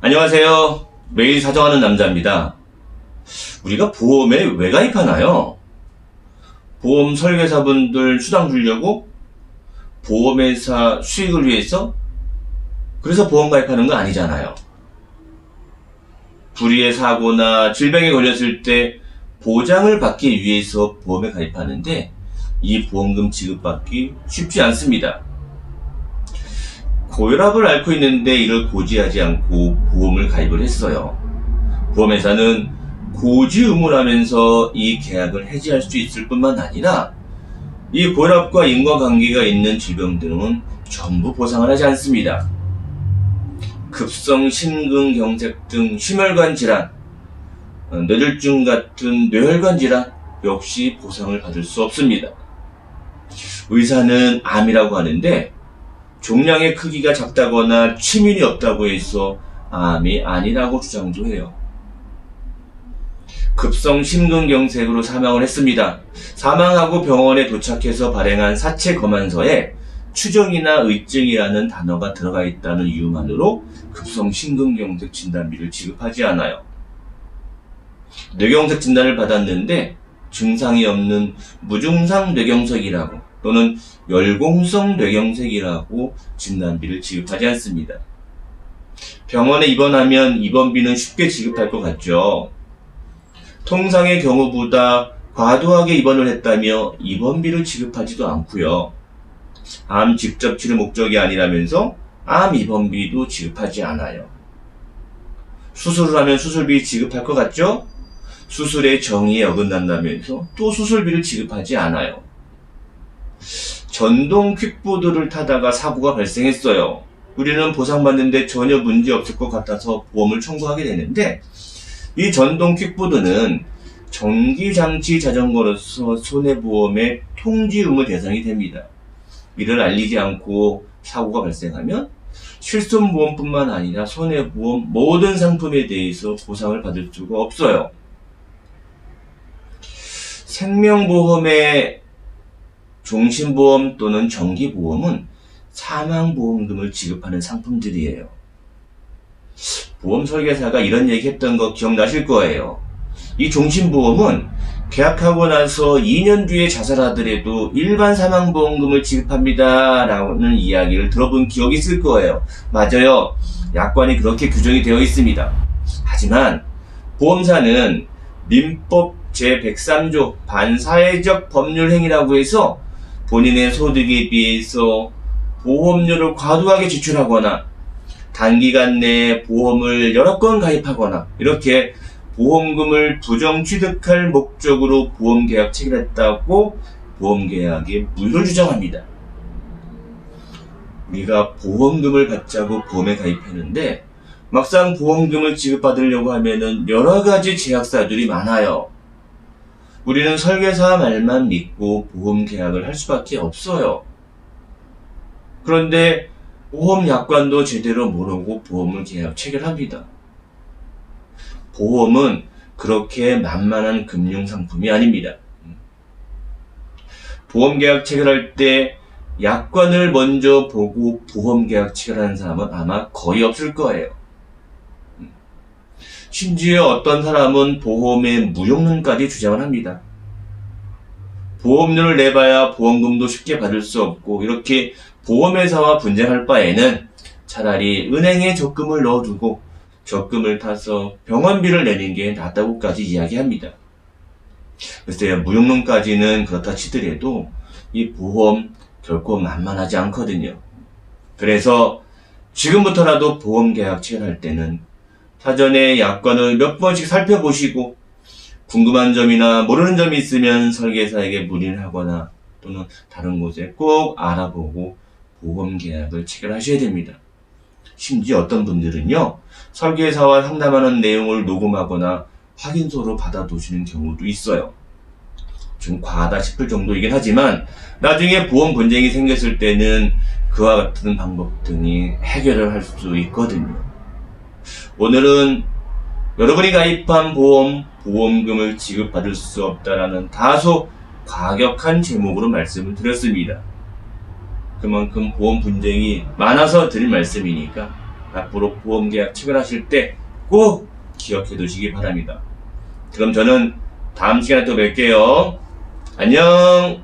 안녕하세요. 매일 사정하는 남자입니다. 우리가 보험에 왜 가입하나요? 보험 설계사분들 수당 주려고? 보험회사 수익을 위해서? 그래서 보험 가입하는 거 아니잖아요. 불의의 사고나 질병에 걸렸을 때 보장을 받기 위해서 보험에 가입하는데 이 보험금 지급받기 쉽지 않습니다. 고혈압을 앓고 있는데 이를 고지하지 않고 보험을 가입을 했어요. 보험회사는 고지 의무라면서 이 계약을 해지할 수 있을 뿐만 아니라 이 고혈압과 인과관계가 있는 질병들은 전부 보상을 하지 않습니다. 급성 심근경색 등 심혈관 질환, 뇌졸중 같은 뇌혈관 질환 역시 보상을 받을 수 없습니다. 의사는 암이라고 하는데 종양의 크기가 작다거나 치밀이 없다고 해서 암이 아니라고 주장도 해요. 급성 심근경색으로 사망을 했습니다. 사망하고 병원에 도착해서 발행한 사체 검안서에 추정이나 의증이라는 단어가 들어가 있다는 이유만으로 급성 심근경색 진단비를 지급하지 않아요. 뇌경색 진단을 받았는데 증상이 없는 무증상 뇌경색이라고 또는 열공성 뇌경색이라고 진단비를 지급하지 않습니다. 병원에 입원하면 입원비는 쉽게 지급할 것 같죠. 통상의 경우보다 과도하게 입원을 했다며 입원비를 지급하지도 않고요. 암 직접 치료 목적이 아니라면서 암 입원비도 지급하지 않아요. 수술을 하면 수술비 지급할 것 같죠? 수술의 정의에 어긋난다면서 또 수술비를 지급하지 않아요. 전동 퀵보드를 타다가 사고가 발생했어요. 우리는 보상받는데 전혀 문제 없을 것 같아서 보험을 청구하게 되는데 이 전동 퀵보드는 전기장치 자전거로서 손해보험의 통지 의무 대상이 됩니다. 이를 알리지 않고 사고가 발생하면 실손보험뿐만 아니라 손해보험 모든 상품에 대해서 보상을 받을 수가 없어요. 생명보험의 종신보험 또는 정기보험은 사망보험금을 지급하는 상품들이에요. 보험 설계사가 이런 얘기 했던 거 기억나실 거예요. 이 종신보험은 계약하고 나서 2년 뒤에 자살하더라도 일반 사망보험금을 지급합니다 라는 이야기를 들어본 기억이 있을 거예요. 맞아요. 약관이 그렇게 규정이 되어 있습니다. 하지만 보험사는 민법 제103조 반사회적 법률행위라고 해서 본인의 소득에 비해서 보험료를 과도하게 지출하거나 단기간 내에 보험을 여러 건 가입하거나 이렇게 보험금을 부정 취득할 목적으로 보험계약 체결했다고 보험계약에 무효를 주장합니다. 우리가 보험금을 받자고 보험에 가입했는데 막상 보험금을 지급받으려고 하면은 여러 가지 제약사들이 많아요. 우리는 설계사 말만 믿고 보험계약을 할 수밖에 없어요. 그런데 보험 약관도 제대로 모르고 보험을 계약 체결합니다. 보험은 그렇게 만만한 금융상품이 아닙니다. 보험계약 체결할 때 약관을 먼저 보고 보험계약 체결하는 사람은 아마 거의 없을 거예요. 심지어 어떤 사람은 보험의 무용론까지 주장을 합니다. 보험료를 내봐야 보험금도 쉽게 받을 수 없고 이렇게 보험회사와 분쟁할 바에는 차라리 은행에 적금을 넣어두고 적금을 타서 병원비를 내는 게 낫다고까지 이야기합니다. 글쎄요, 무용론까지는 그렇다 치더라도 이 보험 결코 만만하지 않거든요. 그래서 지금부터라도 보험계약 체결할 때는 사전에 약관을 몇 번씩 살펴보시고 궁금한 점이나 모르는 점이 있으면 설계사에게 문의를 하거나 또는 다른 곳에 꼭 알아보고 보험계약을 체결하셔야 됩니다. 심지어 어떤 분들은요, 설계사와 상담하는 내용을 녹음하거나 확인서로 받아두시는 경우도 있어요. 좀 과하다 싶을 정도이긴 하지만 나중에 보험 분쟁이 생겼을 때는 그와 같은 방법 등이 해결을 할 수 있거든요. 오늘은 여러분이 가입한 보험금을 지급받을 수 없다라는 다소 과격한 제목으로 말씀을 드렸습니다. 그만큼 보험 분쟁이 많아서 드린 말씀이니까 앞으로 보험계약 체결하실 때 꼭 기억해 두시기 바랍니다. 그럼 저는 다음 시간에 또 뵐게요. 안녕!